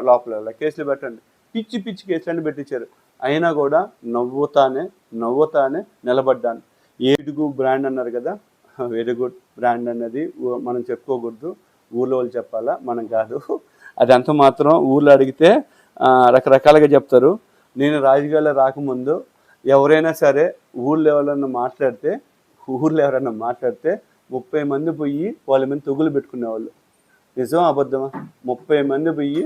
లోపల కేసులు పెట్టండి, పిచ్చి కేసులన్నీ పెట్టించారు. అయినా కూడా నవ్వుతానే నిలబడ్డాను. ఏడుగు బ్రాండ్ అన్నారు కదా, వెరీ గుడ్ బ్రాండ్ అన్నది మనం చెప్పుకోకూడదు, ఊళ్ళో వాళ్ళు చెప్పాలా, మనం కాదు. అదంతా మాత్రం ఊళ్ళో అడిగితే రకరకాలుగా చెప్తారు. నేను రాజకీయాల్లో రాకముందు ఎవరైనా సరే ఊళ్ళో ఎవరైనా మాట్లాడితే 30 మంది పోయి వాళ్ళ మీద తొగులు పెట్టుకునేవాళ్ళు. నిజం అబద్ధమా? 30 మంది పోయి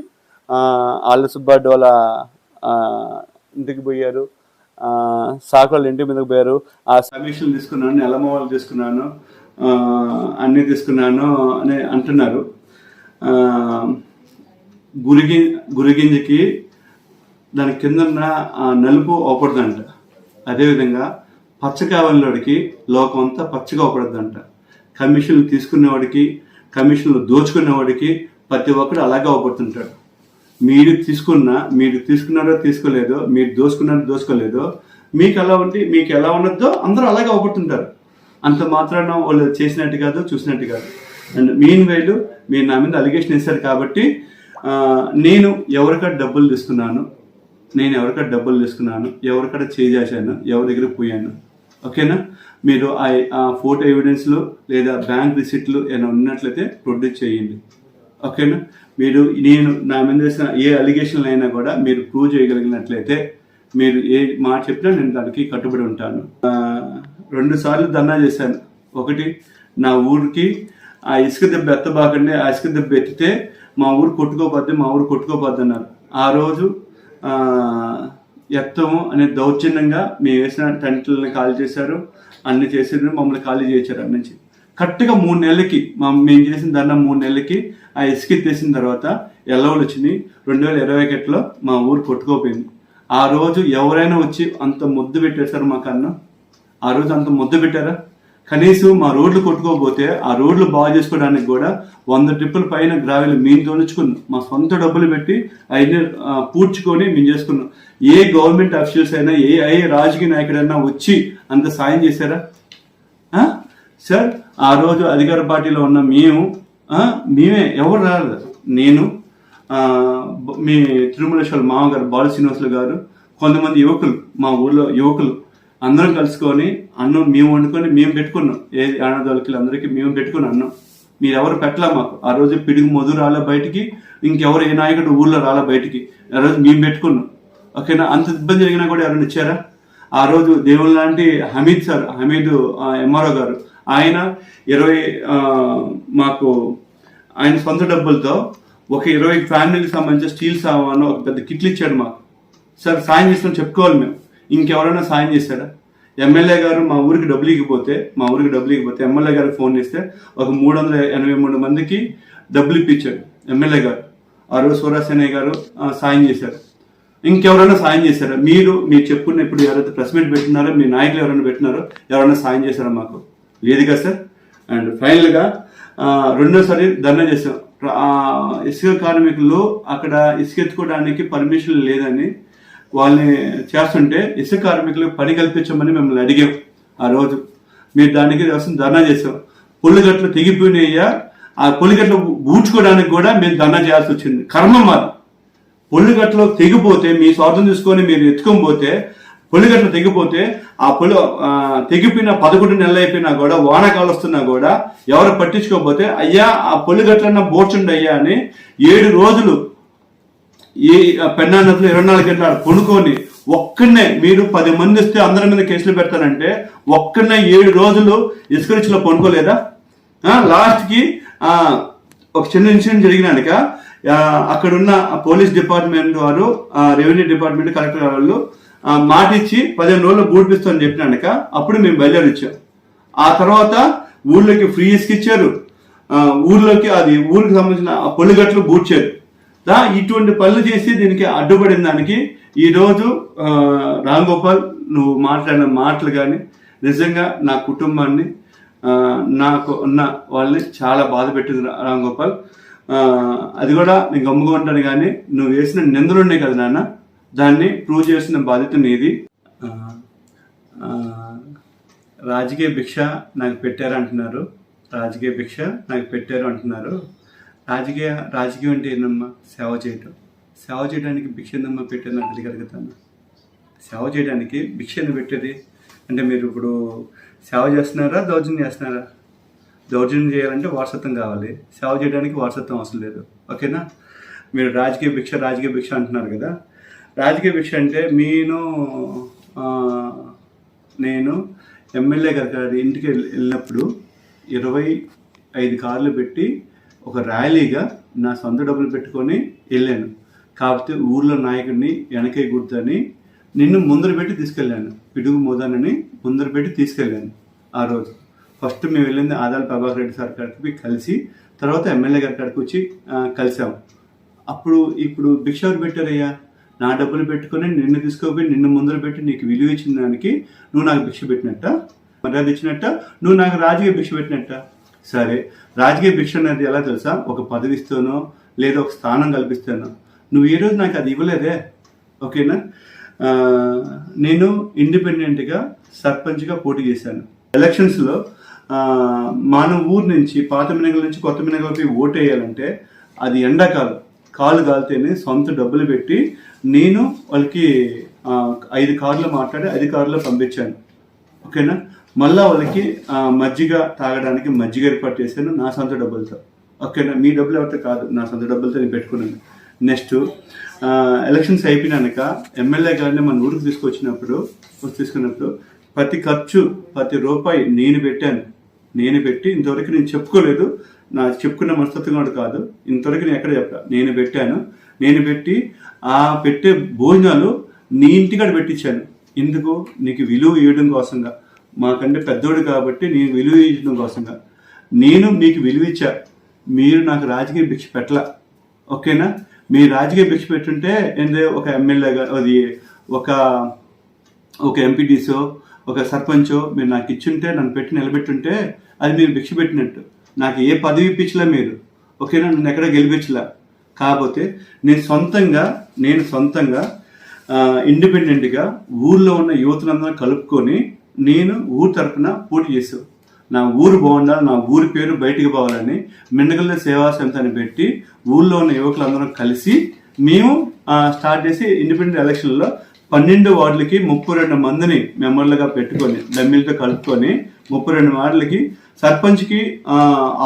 ఆళ్ళ సుబ్బారెడ్డి వాళ్ళ ఇంటికి పోయారు, సాకుల ఇంటి మీదకి పోయారు. ఆ సమీక్షలు తీసుకున్నాను, నెలమోవాలు తీసుకున్నాను, అన్నీ తీసుకున్నాను అని అంటున్నారు. గురిగింజకి దాని కింద నలుపు అవపడదంట. అదేవిధంగా పచ్చకావలిలోడికి లోకం అంతా పచ్చగా అవపడద్దంట. కమిషన్లు తీసుకునేవాడికి, కమిషన్లు దోచుకునేవాడికి ప్రతి ఒక్కడు అలాగే అవపడుతుంటాడు. మీరు తీసుకున్నారో తీసుకోలేదో, మీరు దోసుకోలేదో, మీకు ఎలా ఉన్నదో అందరూ అలాగే అవపడుతుంటారు. అంత మాత్రాన వాళ్ళు చేసినట్టు కాదు, చూసినట్టు కాదు. అండ్ మెయిన్ వేలు మీరు నా మీద అలిగేషన్ వేశారు కాబట్టి నేను ఎవరికడ డబ్బులు తీసుకున్నాను, ఎవరికడ చేశాను, ఎవరి దగ్గర పోయాను, ఓకేనా? మీరు ఆ ఫోటో ఎవిడెన్స్లు లేదా బ్యాంక్ రిసిప్ట్లు ఏమైనా ఉన్నట్లయితే ప్రొడ్యూస్ చేయండి, ఓకేనా? నేను నా మీద చేసిన ఏ అలిగేషన్లు అయినా కూడా మీరు ప్రూవ్ చేయగలిగినట్లయితే మీరు ఏ మాట చెప్పినా నేను దానికి కట్టుబడి ఉంటాను. 2 సార్లు ధర్నా చేశాను. ఒకటి, నా ఊరికి ఆ ఇసుక దెబ్బ ఎత్తబాకండి, ఆ ఇసుక దెబ్బ ఎత్తితే మా ఊరు కొట్టుకోపోద్ది అన్నారు. ఆ రోజు ఎత్తము అనే దౌర్జన్యంగా మేము వేసిన టెంట్లని ఖాళీ చేశారు, అన్ని చేసారు, మమ్మల్ని ఖాళీ చేశారు. అన్ని నుంచి కరెక్ట్గా 3 నెలలకి మేము చేసిన ధర్నా 3 నెలలకి ఆ ఇసుక ఎత్తేసిన తర్వాత ఎల్లవలు వచ్చినాయి. 2021లో మా ఊరు కొట్టుకోపోయింది. ఆ రోజు ఎవరైనా వచ్చి అంత ముద్దు పెట్టేశారు మాకన్నా? ఆ రోజు అంత ముద్దు పెట్టారా? కనీసం మా రోడ్లు కొట్టుకోకపోతే ఆ రోడ్లు బాగు చేసుకోవడానికి కూడా 100 ట్రిప్పుల పైన గ్రావెల్ మేము తోలుచుకున్నాం. మా సొంత డబ్బులు పెట్టి అయినా పూడ్చుకొని మేము చేసుకున్నాం. ఏ గవర్నమెంట్ అఫీషియల్స్ అయినా, ఏ రాజకీయ నాయకుడైనా వచ్చి అంత సాయం చేశారా సార్? ఆ రోజు అధికార పార్టీలో ఉన్న మేమే ఎవరు రాలేదు. నేను, మీ తిరుమలేశ్వర మామగారు బాలు శ్రీనివాసులు గారు, కొంతమంది యువకులు, మా ఊళ్ళో యువకులు అందరం కలుసుకొని అన్నం మేము వండుకొని మేము పెట్టుకున్నాం. ఆడదొలకి అందరికీ మేము పెట్టుకుని అన్నం. మీరు ఎవరు పెట్టలా మాకు. ఆ రోజు పిడుగు మధు రాలే బయటికి, ఇంకెవరు ఏ నాయకుడు ఊళ్ళో రాలే బయటికి. ఆ రోజు మేము పెట్టుకున్నాం, ఓకేనా? అంత ఇబ్బంది జరిగినా కూడా ఎవరైనా ఇచ్చారా? ఆ రోజు దేవుళ్ళ లాంటి హమీద్ ఎంఆర్ఓ గారు, ఆయన 20 మాకు ఆయన సొంత డబ్బులతో ఒక 20 ఫ్యామిలీకి సంబంధించిన స్టీల్ సామాను ఒక పెద్ద కిట్లు ఇచ్చాడు మాకు. సార్ సాయం చేస్తాం చెప్పుకోవాలి మేము. ఇంకెవరైనా సాయం చేశారా? ఎమ్మెల్యే గారు మా ఊరికి డబ్బులు ఇవ్వకపోతే ఎమ్మెల్యే గారికి ఫోన్ చేస్తే ఒక 383 మందికి డబ్బులు ఇప్పించాడు ఎమ్మెల్యే గారు. ఆ రోజు సూరాసేనయ్య గారు సాయం చేశారు. ఇంకెవరైనా సాయం చేశారా? మీరు చెప్పుకున్న ఇప్పుడు ఎవరైతే ప్రెస్ మీట్ పెట్టినారో, మీ నాయకులు ఎవరైనా పెట్టినారో, ఎవరైనా సాయం చేశారా? మాకు లేదు కదా సార్. అండ్ ఫైనల్గా 2వ సారి ధర్నా చేశాం. ఇసుక కార్మికులు అక్కడ ఇసుక ఎత్తుకోవడానికి పర్మిషన్ లేదని వాళ్ళని చేస్తుంటే ఇసుక కార్మికులకు పని కల్పించమని మిమ్మల్ని అడిగాం. ఆ రోజు మీరు దానికి ధర్నా చేసాం. పొల్లిగట్లు తెగిపోయినాయ్యా, ఆ పొల్లిగట్లు బూడ్చుకోవడానికి కూడా మీరు ధర్నా చేయాల్సి వచ్చింది. కర్మ మాది. పొల్లిగట్లు తెగిపోతే మీ స్వార్థం తీసుకొని మీరు ఎత్తుకోకపోతే, పొల్లిగట్లు తెగిపోతే ఆ తెగిపోయిన 11 నెలలు అయిపోయినా కూడా, వానాకాలం వస్తున్నా కూడా ఎవరు పట్టించుకోకపోతే, అయ్యా ఆ పొల్లిగట్లన్నా బోర్చుండి అయ్యా అని 7 రోజులు ఈ పెన్నా నదిలో 24 గంటలు కొనుక్కొని ఒక్కడనే మీరు 10 మంది వస్తే అందరి మీద కేసులు పెడతానంటే ఒక్కడనే 7 రోజులు ఇసుక రుచిలో పనుకోలేదా? లాస్ట్కి ఒక చిన్న ఇన్సిడెంట్ జరిగినాక అక్కడున్న పోలీస్ డిపార్ట్మెంట్ వారు, రెవెన్యూ డిపార్ట్మెంట్, కలెక్టర్ వాళ్ళు మాట ఇచ్చి 15 రోజులు బూడిపిస్తామని చెప్పినాక అప్పుడు మేము బయలుదేరి వచ్చాం. ఆ తర్వాత ఊళ్ళోకి ఫ్రీ ఇసుక ఇచ్చారు, ఊర్లోకి ఊరికి సంబంధించిన పొల్లిగట్లు బూడ్చారు. ఇటువంటి పనులు చేసి దీనికి అడ్డుపడిన దానికి ఈరోజు రామ్ గోపాల్ నువ్వు మాట్లాడిన మాటలు కానీ నిజంగా నా కుటుంబాన్ని, నాకు ఉన్న వాళ్ళని చాలా బాధ పెట్టింది రామ్ గోపాల్. అది కూడా నేను గమ్ముగా ఉంటాను, కానీ నువ్వు వేసిన నిందలు ఉన్నాయి కదా నాన్న, దాన్ని ప్రూవ్ చేసిన బాధ్యత నీది. రాజకీయ భిక్ష నాకు పెట్టారు అంటున్నారు, రాజకీయ భిక్ష నాకు పెట్టారు అంటున్నారు. రాజకీయం అంటే ఏందమ్మా? సేవ చేయటం. సేవ చేయడానికి భిక్ష ఏందమ్మా పెట్టారు? నాకు తెలియగలుగుతాను. సేవ చేయడానికి భిక్ష ఎందుకు పెట్టేది అంటే మీరు ఇప్పుడు సేవ చేస్తున్నారా, దౌర్జన్యం చేస్తున్నారా? దౌర్జన్యం చేయాలంటే వారసత్వం కావాలి, సేవ చేయడానికి వారసత్వం అవసరం లేదు. ఓకేనా? మీరు రాజకీయ భిక్ష అంటున్నారు కదా. రాజకీయ భిక్ష అంటే నేను ఎమ్మెల్యే గారి ఇంటికి వెళ్ళినప్పుడు 25 కార్లు పెట్టి ఒక ర్యాలీగా నా సొంత డబ్బులు పెట్టుకొని వెళ్ళాను. కాకపోతే ఊర్లో నాయకుడిని వెనకే గుర్తని నిన్ను ముందర పెట్టి తీసుకెళ్ళాను, పిడుగు మోదానని ముందర పెట్టి తీసుకెళ్ళాను. ఆ రోజు ఫస్ట్ మేము వెళ్ళింది ఆదాల ప్రభాకర్ రెడ్డి సార్ గారికి కలిసి, తర్వాత ఎమ్మెల్యే గారి కాడికి వచ్చి కలిసాము. ఇప్పుడు భిక్ష ఎవరు పెట్టారయ్యా? నా డబ్బులు పెట్టుకొని నిన్ను తీసుకోపోయి నిన్ను ముందర పెట్టి నీకు విలువ ఇచ్చిన దానికి నువ్వు నాకు భిక్ష పెట్టినట్ట, మర్యాద ఇచ్చినట్ట, నువ్వు నాకు రాజకీయ భిక్ష పెట్టినట్ట. సరే, రాజకీయ భిక్ష అనేది ఎలా తెలుసా? ఒక పదవి ఇస్తానో లేదా ఒక స్థానం కల్పిస్తానో. నువ్వు ఏ రోజు నాకు అది ఇవ్వలేదే. ఓకేనా? నేను ఇండిపెండెంట్గా సర్పంచ్గా పోటీ చేశాను. ఎలక్షన్స్లో మన ఊరు నుంచి పాత మినగల నుంచి కొత్త మినగలపై ఓటు వేయాలంటే అది ఎండాకాలం, కాలు కాలితేనే సొంత డబ్బులు పెట్టి నేను వాళ్ళకి 5 కార్లు మాట్లాడి 5 కార్లు పంపించాను. ఓకేనా? మళ్ళీ వాళ్ళకి మజ్జిగ తాగడానికి మజ్జిగ ఏర్పాటు చేశాను నా సొంత డబ్బులతో. ఓకేనా? మీ డబ్బులు ఎవరితో కాదు, నా సొంత డబ్బులతో నేను పెట్టుకున్నాను. నెక్స్ట్ ఎలక్షన్స్ అయిపోయినాక ఎమ్మెల్యే గారిని మన ఊరికి తీసుకున్నప్పుడు ప్రతి ఖర్చు, ప్రతి రూపాయి నేను పెట్టి ఇంతవరకు నేను చెప్పుకోలేదు. నా చెప్పుకున్న మనస్తత్వం కూడా కాదు, ఇంతవరకు నేను ఎక్కడ చెప్పా, నేను పెట్టి ఆ పెట్టే భోజనాలు నీ ఇంటికాడ పెట్టించాను. ఎందుకు? నీకు విలువ ఇవ్వడం కోసంగా, మాకంటే పెద్దోడు కాబట్టి నేను విలువ ఇవ్వడం కోసంగా నేను మీకు విలువ ఇచ్చా. మీరు నాకు రాజకీయ భిక్ష పెట్టలా. ఓకేనా? మీరు రాజకీయ భిక్ష పెట్టుంటే ఏంటంటే ఒక ఎమ్మెల్యేగా, అది ఒక ఎంపీటీసో ఒక సర్పంచో మీరు నాకు ఇచ్చుంటే, నన్ను పెట్టి నిలబెట్టుంటే అది మీరు భిక్ష పెట్టినట్టు. నాకు ఏ పదవి ఇప్పించలే మీరు. ఓకేనా? నన్ను ఎక్కడ గెలిపించలే. కాకపోతే నేను సొంతంగా ఇండిపెండెంట్గా ఊర్లో ఉన్న యువతులందరూ కలుపుకొని నేను ఊరు తరఫున పోటీ చేశాను. నా ఊరు బాగుండాలి, నా ఊరి పేరు బయటికి పోవాలని మిండగల్ల సేవా సంస్థ అని పెట్టి ఊళ్ళో ఉన్న యువకులందరం కలిసి మేము స్టార్ట్ చేసి ఇండిపెండెంట్ ఎలక్షన్లో 12 వార్డులకి 32 మందిని మెంబర్లుగా పెట్టుకొని డమ్మీలతో కలుపుకొని 32 వార్డులకి సర్పంచ్కి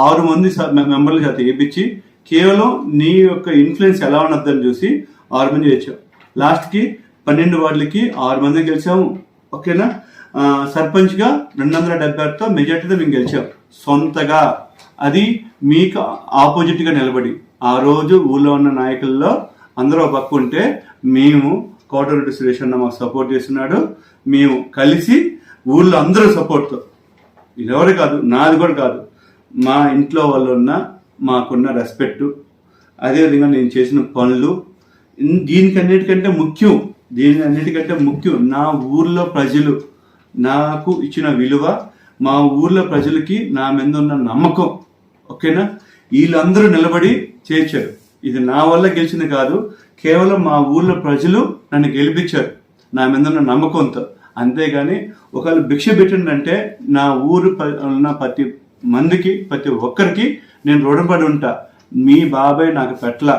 6 మంది మెంబర్ల చేత వేయించి కేవలం నీ యొక్క ఇన్ఫ్లుయెన్స్ ఎలా ఉన్నదని చూసి 6 మంది వచ్చాం. లాస్ట్కి 12 వార్డులకి 6 మంది గెలిచాము. ఓకేనా? సర్పంచ్గా 276తో మెజార్టీతో మేము గెలిచాం సొంతగా. అది మీకు ఆపోజిట్గా నిలబడి ఆ రోజు ఊళ్ళో ఉన్న నాయకుల్లో అందరూ పక్క ఉంటే మేము కోటరెడ్డి సురేష్ అన్న మాకు సపోర్ట్ చేస్తున్నాడు. మేము కలిసి ఊళ్ళో అందరూ సపోర్ట్తో, ఇది ఎవరు కాదు, నాది కూడా కాదు, మా ఇంట్లో వాళ్ళు మాకున్న రెస్పెక్టు, అదేవిధంగా నేను చేసిన పనులు, దీనికన్నిటికంటే ముఖ్యం నా ఊర్లో ప్రజలు నాకు ఇచ్చిన విలువ, మా ఊర్లో ప్రజలకి నా మీద ఉన్న నమ్మకం. ఓకేనా? వీళ్ళందరూ నిలబడి చేర్చారు. ఇది నా వల్ల గెలిచింది కాదు, కేవలం మా ఊర్లో ప్రజలు నన్ను గెలిపించారు నా మీద ఉన్న నమ్మకంతో. అంతేగాని ఒకవేళ భిక్ష పెట్టిందంటే నా ఊరు ఉన్న ప్రతి మందికి, ప్రతి ఒక్కరికి నేను రుణపడి ఉంటా. మీ బాబాయ్ నాకు పెట్టల,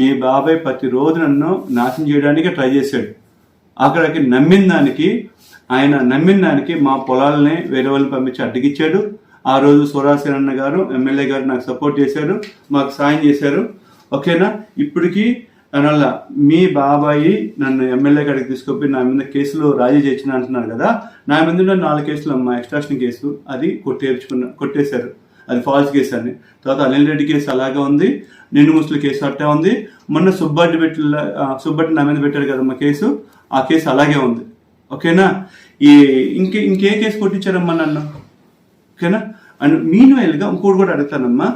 మీ బాబాయ్ ప్రతిరోజు నన్ను నాశనం చేయడానికి ట్రై చేశాడు. అక్కడికి ఆయన నమ్మిన దానికి మా పొలాలని వేరే వాళ్ళని పంపించి అడ్డగిచ్చాడు. ఆ రోజు సూరాసేన గారు ఎమ్మెల్యే గారు నాకు సపోర్ట్ చేశారు, మాకు సాయం చేశారు. ఓకేనా? ఇప్పటికీ దానివల్ల మీ బాబాయి నన్ను ఎమ్మెల్యే కాడికి తీసుకుపోయి నా మీద కేసులు రాజీ చేసిన అంటున్నారు కదా, నా మీద 4 కేసులు అమ్మా, ఎక్స్ట్రాక్షన్ కేసు అది కొట్టేశారు, అది ఫాల్స్ కేసు అని. తర్వాత అనిల్ రెడ్డి కేసు అలాగే ఉంది, నిండు ముసలి కేసు అట్టే ఉంది. మొన్న సుబ్బట్టి నా మీద పెట్టాడు కదమ్మా కేసు, ఆ కేసు అలాగే ఉంది. ఓకేనా? ఇంకే కేసు కొట్టించారమ్మా నన్ను? ఓకేనా? అండ్ మీన్ వైల్గా ఇంకోటి కూడా అడుగుతానమ్మా,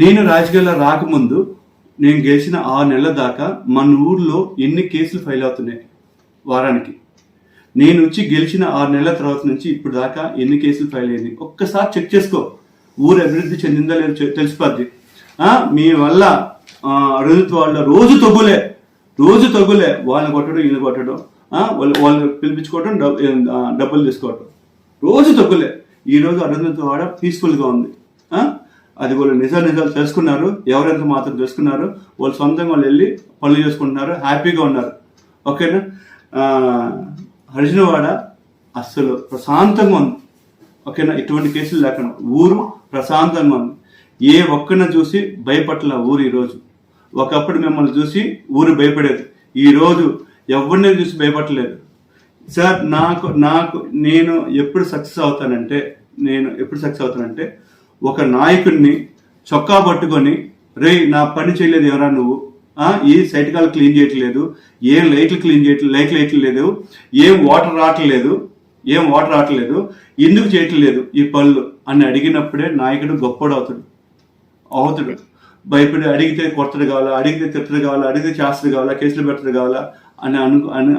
నేను రాజకీయాల్లో రాకముందు నేను గెలిచిన 6 నెలల దాకా మన ఊర్లో ఎన్ని కేసులు ఫైల్ అవుతున్నాయి వారానికి? నేను వచ్చి గెలిచిన 6 నెలల తర్వాత నుంచి ఇప్పుడు దాకా ఎన్ని కేసులు ఫైల్ అయ్యింది ఒక్కసారి చెక్ చేసుకో. ఊరు అభివృద్ధి చెందిందా లేదు తెలిసిపోద్ది. మీ వల్ల అభివృద్ధి వాళ్ళ రోజు తగ్గులే వాళ్ళని కొట్టడం, వీళ్ళు కొట్టడం, వాళ్ళు పిలిపించుకోవడం, డబ్బులు తీసుకోవడం, రోజు తగ్గులే. ఈరోజు అరుంధతి వాడ పీస్ఫుల్గా ఉంది. అది వాళ్ళు నిజాలు తెలుసుకున్నారు, ఎవరెంత మాత్రం తెలుసుకున్నారు, వాళ్ళు సొంతంగా వాళ్ళు వెళ్ళి పనులు చేసుకుంటున్నారు, హ్యాపీగా ఉన్నారు. ఓకేనా? హరిజనవాడ అస్సలు ప్రశాంతంగా ఉంది. ఓకేనా? ఎటువంటి కేసులు లేకుండా ఊరు ప్రశాంతంగా ఉంది. ఏ ఒక్కరిని చూసి భయపట్ల ఊరు ఈరోజు. ఒకప్పుడు మిమ్మల్ని చూసి ఊరు భయపడేది, ఈరోజు ఎవరిని చూసి భయపడలేదు. సార్ నేను ఎప్పుడు సక్సెస్ అవుతానంటే ఒక నాయకుడిని చొక్కా పట్టుకొని, రే నా పని చేయలేదు ఎవరా నువ్వు, ఈ సైట్ కాలు క్లీన్ చేయట్లేదు, ఏం లైట్లు లేదు, ఏం వాటర్ రావట్లేదు, ఎందుకు చేయట్లేదు ఈ పనులు అని అడిగినప్పుడే నాయకుడు గొప్పడు అవుతాడు. భయపడి అడిగితే కొత్తడు కావాలా, అడిగితే తిట్టడు కావాలా, అడిగితే చేస్తడు కావాలా, కేసులు పెట్టడు కావాలా అని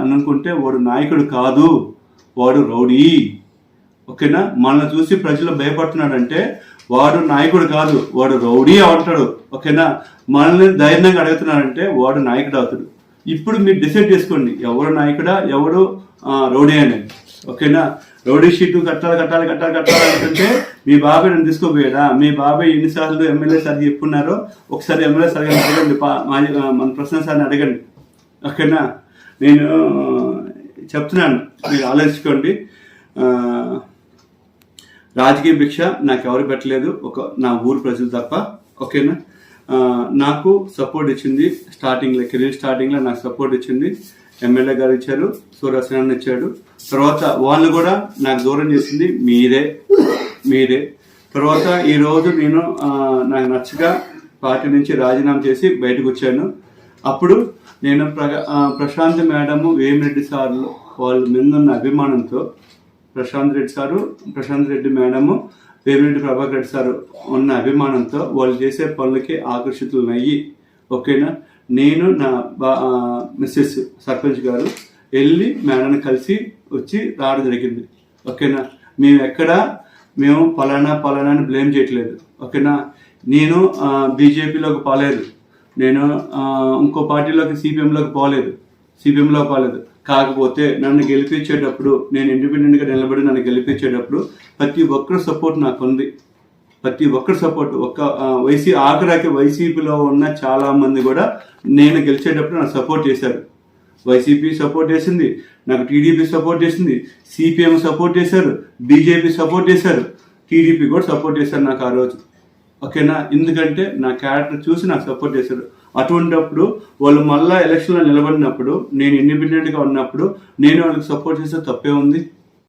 అనుకుంటే వాడు నాయకుడు కాదు, వాడు రౌడీ. ఓకేనా? మనల్ని చూసి ప్రజలు భయపడుతున్నాడంటే వాడు నాయకుడు కాదు, వాడు రౌడీ అవుతాడు. ఓకేనా? మనల్ని ధైర్యంగా అడుగుతున్నాడంటే వాడు నాయకుడు అవుతాడు. ఇప్పుడు మీరు డిసైడ్ చేసుకోండి, ఎవరు నాయకుడా, ఎవరు రౌడీ అనేది. ఓకేనా? రౌడీ షీటు కట్టాలి అంటే మీ బాబాయ్ నన్ను తీసుకోపోయాడా? మీ బాబాయ్ ఎన్నిసార్లు ఎమ్మెల్యే సార్ చెప్పున్నారో ఒకసారి ఎమ్మెల్యే సార్ అడగండి, మన ప్రశ్న సార్ని అడగండి. ఓకేనా? నేను చెప్తున్నాను, మీరు ఆలోచించుకోండి. రాజకీయ భిక్ష నాకు ఎవరు పెట్టలేదు, నా ఊరు ప్రజలు తప్ప. ఓకేనా? నాకు సపోర్ట్ ఇచ్చింది కెరీర్ స్టార్టింగ్లో నాకు సపోర్ట్ ఇచ్చింది ఎమ్మెల్యే గారు ఇచ్చారు, సూర్యసేనాన్ని ఇచ్చాడు. తర్వాత వాళ్ళు కూడా నాకు దూరం చేసింది మీరే. తర్వాత ఈరోజు నేను నాకు నచ్చగా పార్టీ నుంచి రాజీనామా చేసి బయటకు వచ్చాను. అప్పుడు నేను ప్రశాంత్ మేడము, వేమిరెడ్డి సార్లు వాళ్ళ మీద ఉన్న అభిమానంతో, ప్రశాంత్ రెడ్డి మేడము, వేమిరెడ్డి ప్రభాకర్ రెడ్డి సార్ ఉన్న అభిమానంతో వాళ్ళు చేసే పనులకి ఆకర్షితులయ్యి, ఓకేనా, నేను నా మిస్సెస్ సర్పంచ్ గారు వెళ్ళి మేడాన్ని కలిసి వచ్చి రావడం జరిగింది. ఓకేనా? మేము పలానా అని బ్లేమ్ చేయట్లేదు. ఓకేనా? నేను బీజేపీలోకి పోలేదు, నేను ఇంకో పార్టీలోకి సిపిఎంలోకి పోలేదు. కాకపోతే నన్ను గెలిపించేటప్పుడు, నేను ఇండిపెండెంట్గా నిలబడి నన్ను గెలిపించేటప్పుడు ప్రతి ఒక్కరి సపోర్ట్ నాకు ఉంది. ఆఖరాకి వైసీపీలో ఉన్న చాలా మంది కూడా నేను గెలిచేటప్పుడు నాకు సపోర్ట్ చేశారు. వైసీపీ సపోర్ట్ చేసింది నాకు, టీడీపీ సపోర్ట్ చేసింది, సిపిఎం సపోర్ట్ చేశారు, బీజేపీ సపోర్ట్ చేశారు, టీడీపీ కూడా సపోర్ట్ చేశారు నాకు ఆ రోజు. ఓకేనా? ఎందుకంటే నా క్యారెక్టర్ చూసి నాకు సపోర్ట్ చేశారు. అటువంటిప్పుడు వాళ్ళు మళ్ళా ఎలక్షన్లో నిలబడినప్పుడు, నేను ఇండిపెండెంట్గా ఉన్నప్పుడు నేను వాళ్ళకి సపోర్ట్ చేస్తే తప్పే ఉంది?